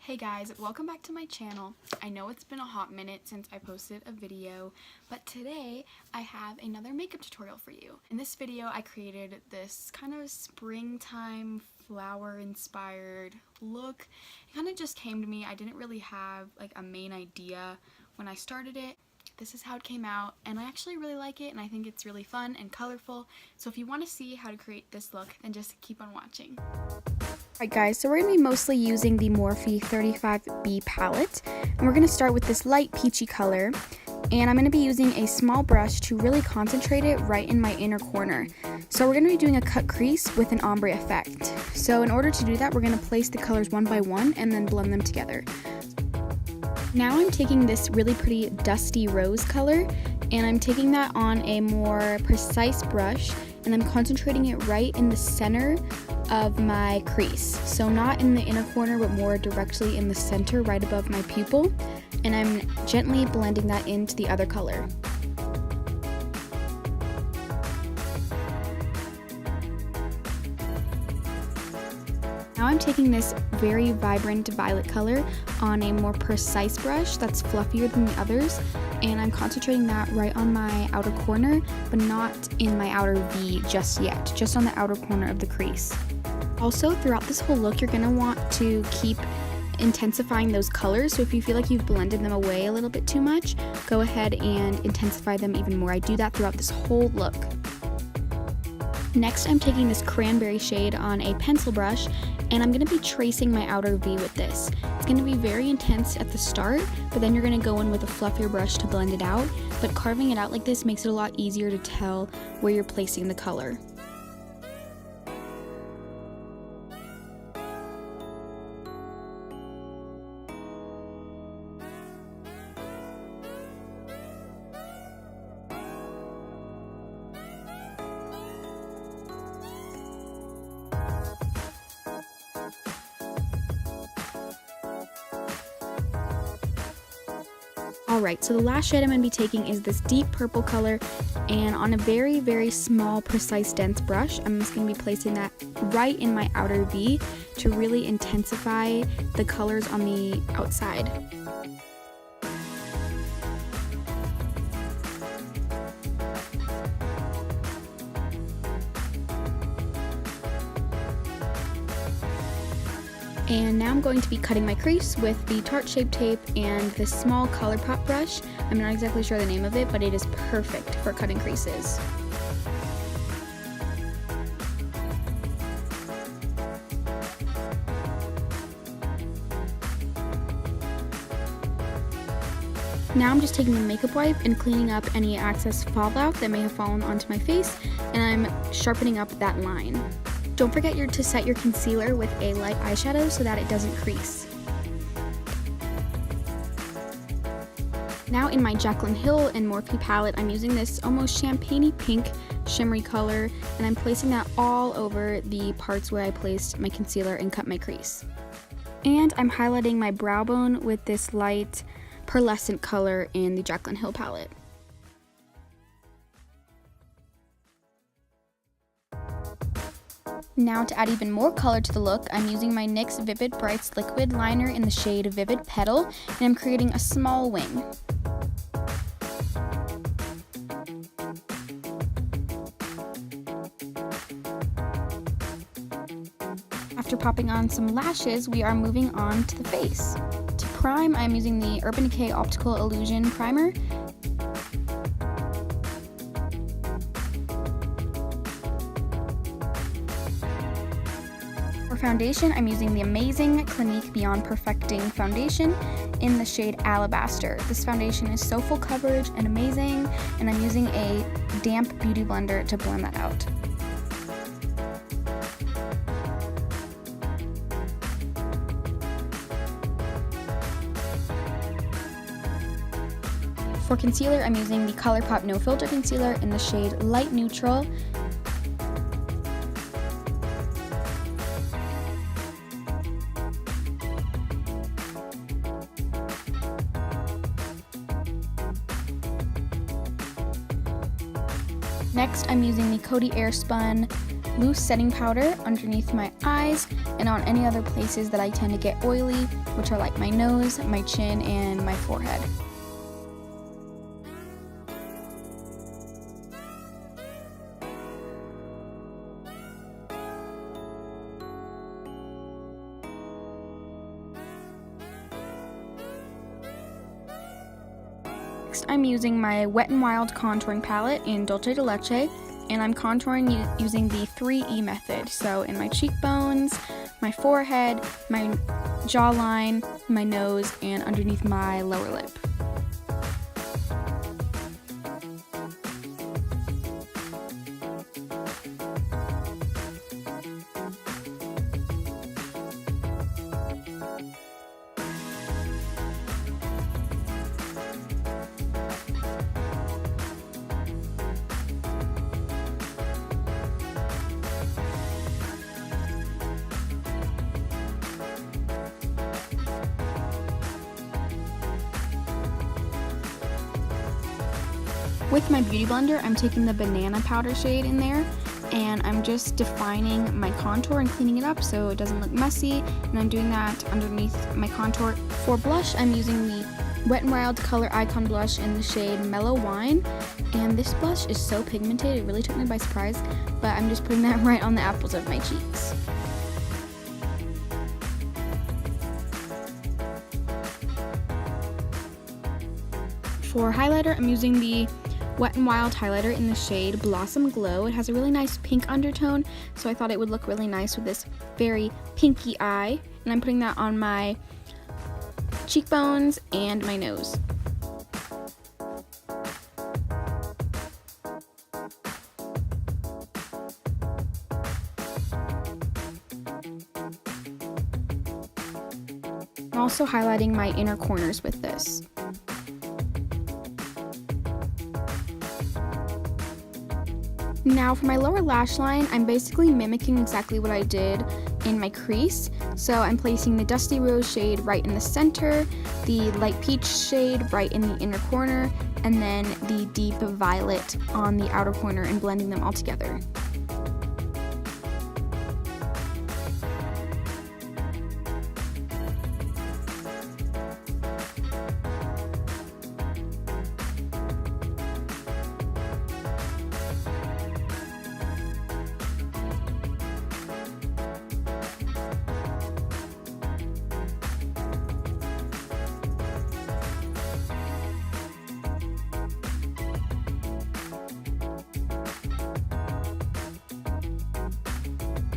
Hey guys, welcome back to my channel. I know it's been a hot minute since I posted a video, but today I have another makeup tutorial for you. In this video, I created this kind of springtime flower inspired look. It kind of just came to me. I didn't really have like a main idea when I started it. This is how it came out, and I actually really like it, and I think it's really fun and colorful. So if you want to see how to create this look, then just keep on watching. Alright guys, so we're going to be mostly using the Morphe 35B palette, and we're going to start with this light peachy color, and I'm going to be using a small brush to really concentrate it right in my inner corner. So we're going to be doing a cut crease with an ombre effect. So in order to do that, we're going to place the colors one by one and then blend them together. Now I'm taking this really pretty dusty rose color, and I'm taking that on a more precise brush, and I'm concentrating it right in the center of my crease. So not in the inner corner, but more directly in the center right above my pupil, and I'm gently blending that into the other color. Now I'm taking this very vibrant violet color on a more precise brush that's fluffier than the others, and I'm concentrating that right on my outer corner, but not in my outer V just yet, just on the outer corner of the crease. Also, throughout this whole look, you're going to want to keep intensifying those colors, so if you feel like you've blended them away a little bit too much, go ahead and intensify them even more. I do that throughout this whole look. Next, I'm taking this cranberry shade on a pencil brush, and I'm going to be tracing my outer V with this. It's going to be very intense at the start, but then you're going to go in with a fluffier brush to blend it out, but carving it out like this makes it a lot easier to tell where you're placing the color. Alright, so the last shade I'm going to be taking is this deep purple color, and on a very, very small, precise, dense brush, I'm just going to be placing that right in my outer V to really intensify the colors on the outside. And now I'm going to be cutting my crease with the Tarte Shape Tape and this small Colourpop brush. I'm not exactly sure the name of it, but it is perfect for cutting creases. Now I'm just taking the makeup wipe and cleaning up any excess fallout that may have fallen onto my face, and I'm sharpening up that line. Don't forget to set your concealer with a light eyeshadow so that it doesn't crease. Now in my Jaclyn Hill and Morphe palette, I'm using this almost champagne-y pink shimmery color, and I'm placing that all over the parts where I placed my concealer and cut my crease. And I'm highlighting my brow bone with this light pearlescent color in the Jaclyn Hill palette. Now to add even more color to the look, I'm using my NYX Vivid Brights liquid liner in the shade Vivid Petal, and I'm creating a small wing. After popping on some lashes, we are moving on to the face. To prime, I'm using the Urban Decay Optical Illusion Primer. For foundation, I'm using the amazing Clinique Beyond Perfecting Foundation in the shade Alabaster. This foundation is so full coverage and amazing, and I'm using a damp beauty blender to blend that out. For concealer, I'm using the Colourpop No Filter Concealer in the shade Light Neutral. Next, I'm using the Koty Airspun loose setting powder underneath my eyes and on any other places that I tend to get oily, which are like my nose, my chin, and my forehead. Next, I'm using my Wet n Wild contouring palette in Dulce de Leche, and I'm contouring using the 3E method. So in my cheekbones, my forehead, my jawline, my nose, and underneath my lower lip. With my beauty blender, I'm taking the banana powder shade in there, and I'm just defining my contour and cleaning it up so it doesn't look messy, and I'm doing that underneath my contour. For blush, I'm using the Wet n Wild Color Icon Blush in the shade Mellow Wine, and this blush is so pigmented, it really took me by surprise, but I'm just putting that right on the apples of my cheeks. For highlighter, I'm using the Wet n Wild highlighter in the shade Blossom Glow. It has a really nice pink undertone, so I thought it would look really nice with this very pinky eye. And I'm putting that on my cheekbones and my nose. I'm also highlighting my inner corners with this. Now for my lower lash line, I'm basically mimicking exactly what I did in my crease. So I'm placing the Dusty Rose shade right in the center, the light peach shade right in the inner corner, and then the deep violet on the outer corner, and blending them all together.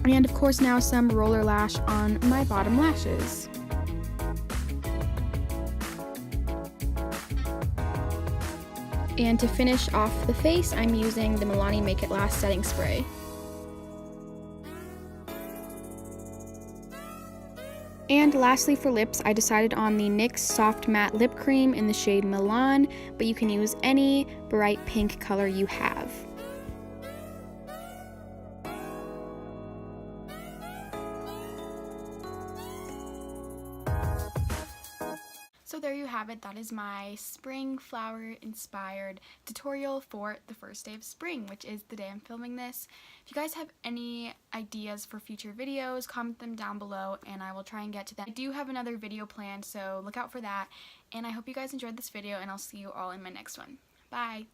And of course now some roller lash on my bottom lashes. And to finish off the face, I'm using the Milani Make It Last setting spray. And lastly for lips, I decided on the NYX Soft Matte Lip Cream in the shade Milan, but you can use any bright pink color you have. So there you have it. That is my spring flower inspired tutorial for the first day of spring, which is the day I'm filming this. If you guys have any ideas for future videos, comment them down below and I will try and get to them. I do have another video planned, so look out for that. And I hope you guys enjoyed this video, and I'll see you all in my next one. Bye!